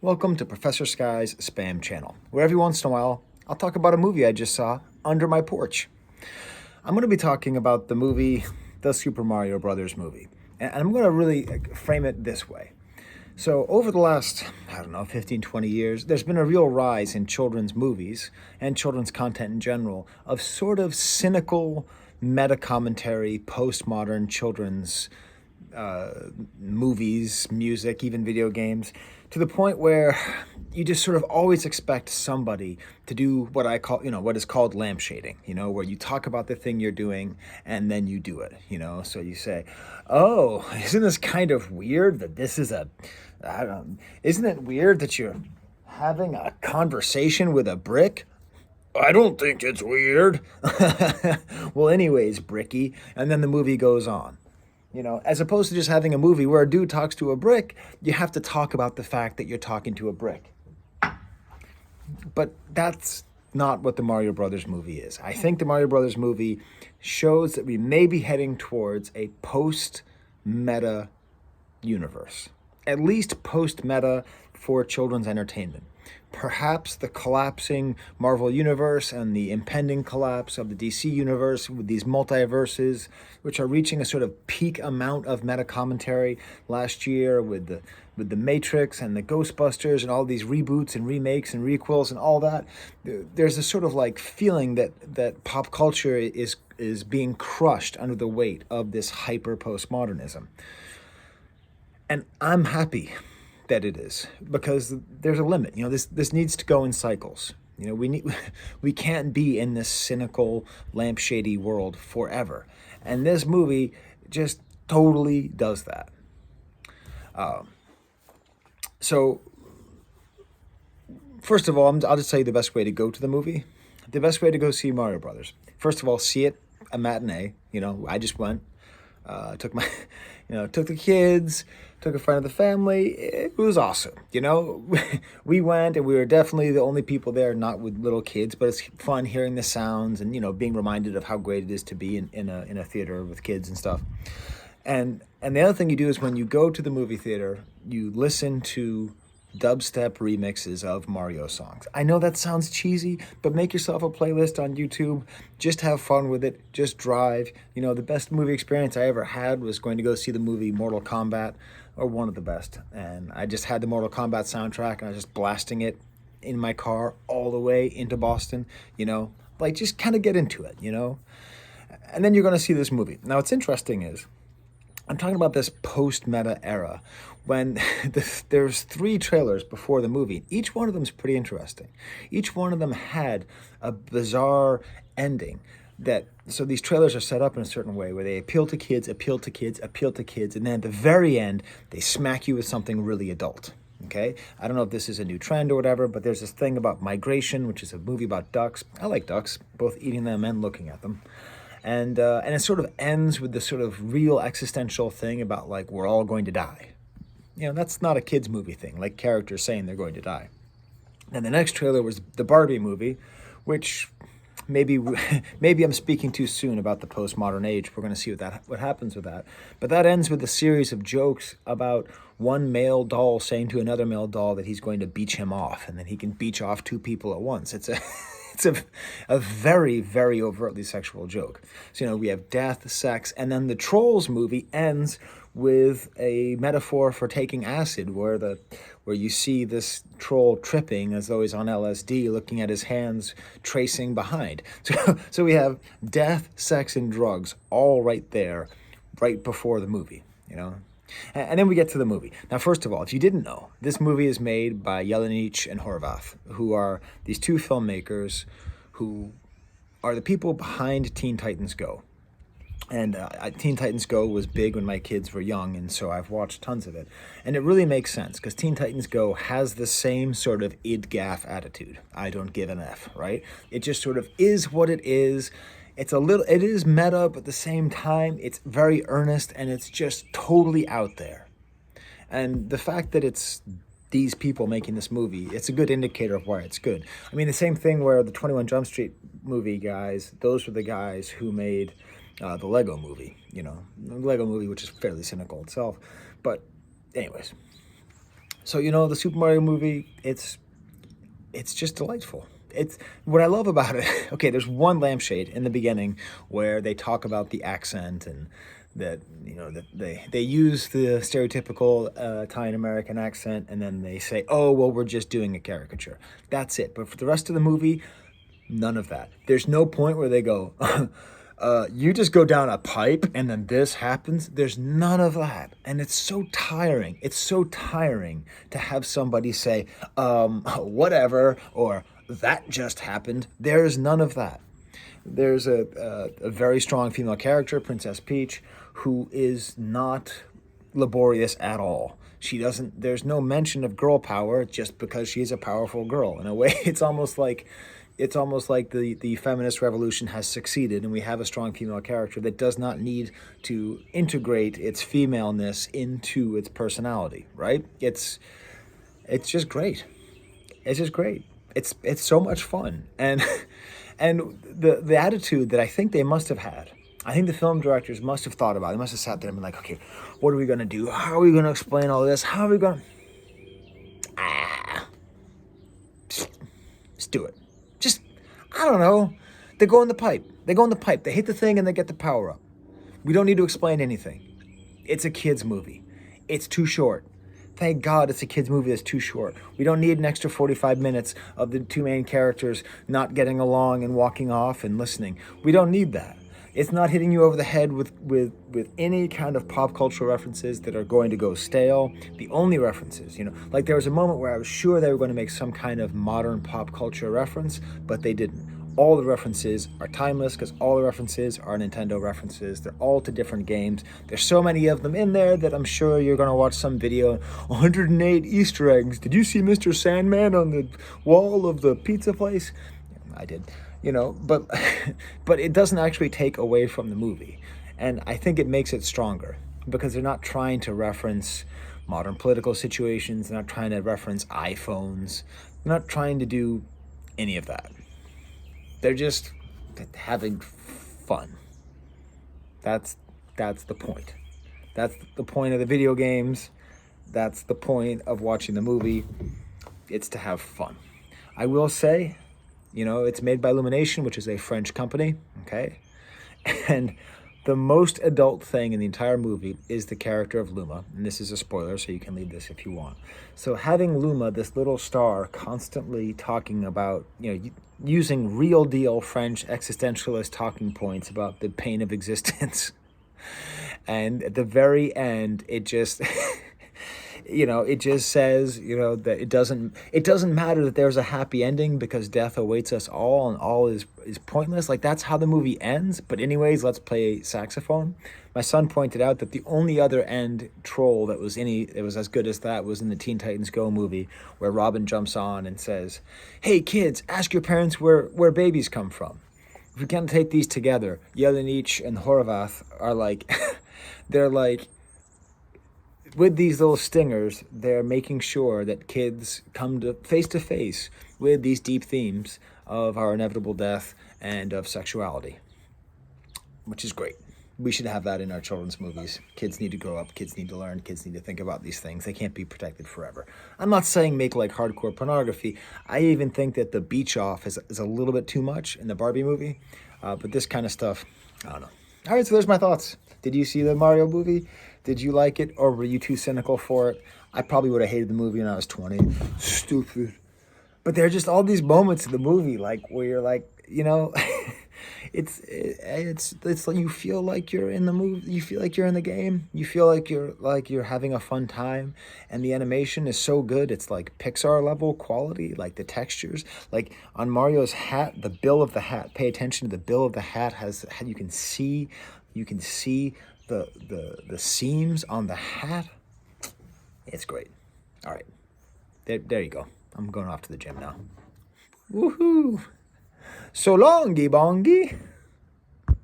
Welcome to Professor Skye's Spam Channel, where every once in a while I'll talk about a movie I just saw under my porch. I'm going to be talking about the movie, the Super Mario Brothers movie, and I'm going to really frame it this way. So over the last, 15, 20 years, there's been a real rise in children's movies and children's content in general of sort of cynical meta-commentary, postmodern children's movies, music, even video games, to the point where you just sort of always expect somebody to do what I call, what is called lampshading, where you talk about the thing you're doing and then you do it, So you say, oh, isn't this kind of weird that this is isn't it weird that you're having a conversation with a brick? I don't think it's weird. Well, anyways, Bricky. And then the movie goes on. As opposed to just having a movie where a dude talks to a brick, you have to talk about the fact that you're talking to a brick. But that's not what the Mario Brothers movie is. I think the Mario Brothers movie shows that we may be heading towards a post-meta universe. At least post-meta for children's entertainment. Perhaps the collapsing Marvel universe and the impending collapse of the DC universe with these multiverses, which are reaching a sort of peak amount of meta commentary last year with the Matrix and the Ghostbusters and all these reboots and remakes and requels and all that. There's a sort of like feeling that pop culture is being crushed under the weight of this hyper postmodernism. And I'm happy that it is, because there's a limit. This needs to go in cycles. We can't be in this cynical, lampshady world forever. And this movie just totally does that. So, first of all, I'll just tell you the best way to go to the movie. The best way to go see Mario Brothers. First of all, see it a matinee. I just went. Took my, took the kids, took a friend of the family. It was awesome. We went and we were definitely the only people there, not with little kids, but it's fun hearing the sounds and, being reminded of how great it is to be in a theater with kids and stuff. And the other thing you do is when you go to the movie theater, you listen to dubstep remixes of Mario songs. I know that sounds cheesy, but make yourself a playlist on YouTube. Just have fun with it. Just drive. The best movie experience I ever had was going to go see the movie Mortal Kombat, or one of the best. And I just had the Mortal Kombat soundtrack, and I was just blasting it in my car all the way into Boston, just kind of get into it, And then you're going to see this movie. Now, what's interesting is, I'm talking about this post-meta era when there's 3 trailers before the movie. Each one of them is pretty interesting. Each one of them had a bizarre ending. So these trailers are set up in a certain way where they appeal to kids, and then at the very end, they smack you with something really adult. Okay? I don't know if this is a new trend or whatever, but there's this thing about Migration, which is a movie about ducks. I like ducks, both eating them and looking at them. And it sort of ends with this sort of real existential thing about, like, we're all going to die. That's not a kid's movie thing, like characters saying they're going to die. And the next trailer was the Barbie movie, which maybe I'm speaking too soon about the postmodern age. We're going to see what happens with that. But that ends with a series of jokes about one male doll saying to another male doll that he's going to beach him off, and then he can beach off 2 people at once. It's a very, very overtly sexual joke. So, we have death, sex, and then the Trolls movie ends with a metaphor for taking acid, where you see this troll tripping as though he's on LSD, looking at his hands tracing behind. So we have death, sex, and drugs all right there, right before the movie, And then we get to the movie. Now, first of all, if you didn't know, this movie is made by Jelenic and Horvath, who are these 2 filmmakers who are the people behind Teen Titans Go. And Teen Titans Go was big when my kids were young, and so I've watched tons of it. And it really makes sense, because Teen Titans Go has the same sort of id-gaff attitude. I don't give an F, right? It just sort of is what it is. It is meta, but at the same time, it's very earnest, and it's just totally out there. And the fact that it's these people making this movie, it's a good indicator of why it's good. I mean, the same thing where the 21 Jump Street movie guys, those were the guys who made the Lego movie, the Lego movie, which is fairly cynical itself. But anyways, So, the Super Mario movie, it's just delightful. It's what I love about it. Okay, there's one lampshade in the beginning where they talk about the accent and that that they use the stereotypical Italian American accent, and then they say, "Oh, well, we're just doing a caricature." That's it. But for the rest of the movie, none of that. There's no point where they go, you just go down a pipe and then this happens. There's none of that. And it's so tiring. It's so tiring to have somebody say, whatever, or that just happened. There's none of that. There's a very strong female character, Princess Peach, who is not laborious at all. She doesn't, there's no mention of girl power just because she's a powerful girl. In a way, it's almost like the feminist revolution has succeeded and we have a strong female character that does not need to integrate its femaleness into its personality, right? It's just great. It's just great. It's so much fun. And and the attitude that I think they must have had, I think the film directors must have thought about it. They must have sat there and been like, okay, what are we going to do? How are we going to explain all this? How are we going to... Just do it. Just, I don't know. They go in the pipe. They go in the pipe. They hit the thing and they get the power up. We don't need to explain anything. It's a kid's movie. It's too short. Thank God it's a kid's movie that's too short. We don't need an extra 45 minutes of the two main characters not getting along and walking off and listening. We don't need that. It's not hitting you over the head with any kind of pop cultural references that are going to go stale. The only references, like there was a moment where I was sure they were going to make some kind of modern pop culture reference, but they didn't. All the references are timeless because all the references are Nintendo references. They're all to different games. There's so many of them in there that I'm sure you're going to watch some video. 108 Easter eggs. Did you see Mr. Sandman on the wall of the pizza place? I did. But but it doesn't actually take away from the movie. And I think it makes it stronger because they're not trying to reference modern political situations. They're not trying to reference iPhones. They're not trying to do any of that. They're just having fun. That's the point. That's the point of the video games. That's the point of watching the movie. It's to have fun. I will say, it's made by Illumination, which is a French company, okay? And the most adult thing in the entire movie is the character of Luma. And this is a spoiler, so you can leave this if you want. So having Luma, this little star, constantly talking about, using real deal French existentialist talking points about the pain of existence. And at the very end, it just... it just says, that it doesn't matter that there's a happy ending because death awaits us all and all is pointless. Like that's how the movie ends. But anyways, let's play saxophone. My son pointed out that the only other end troll that was as good as that was in the Teen Titans Go movie where Robin jumps on and says, "Hey kids, ask your parents where babies come from. If we can't take these together." Yelenich and Horvath are like, they're like, with these little stingers, they're making sure that kids come to face with these deep themes of our inevitable death and of sexuality, which is great. We should have that in our children's movies. Kids need to grow up. Kids need to learn. Kids need to think about these things. They can't be protected forever. I'm not saying make like hardcore pornography. I even think that the beach off is a little bit too much in the Barbie movie. But this kind of stuff, I don't know. All right, so there's my thoughts. Did you see the Mario movie? Did you like it, or were you too cynical for it? I probably would have hated the movie when I was 20. Stupid. But there are just all these moments in the movie, like where you're like, it's like you feel like you're in the movie. You feel like you're in the game. You feel like you're having a fun time, and the animation is so good. It's like Pixar level quality, like the textures, like on Mario's hat, the bill of the hat. Pay attention to the bill of the hat you can see the seams on the hat. It's great. All right. There you go. I'm going off to the gym now. Woohoo! So longy bongy.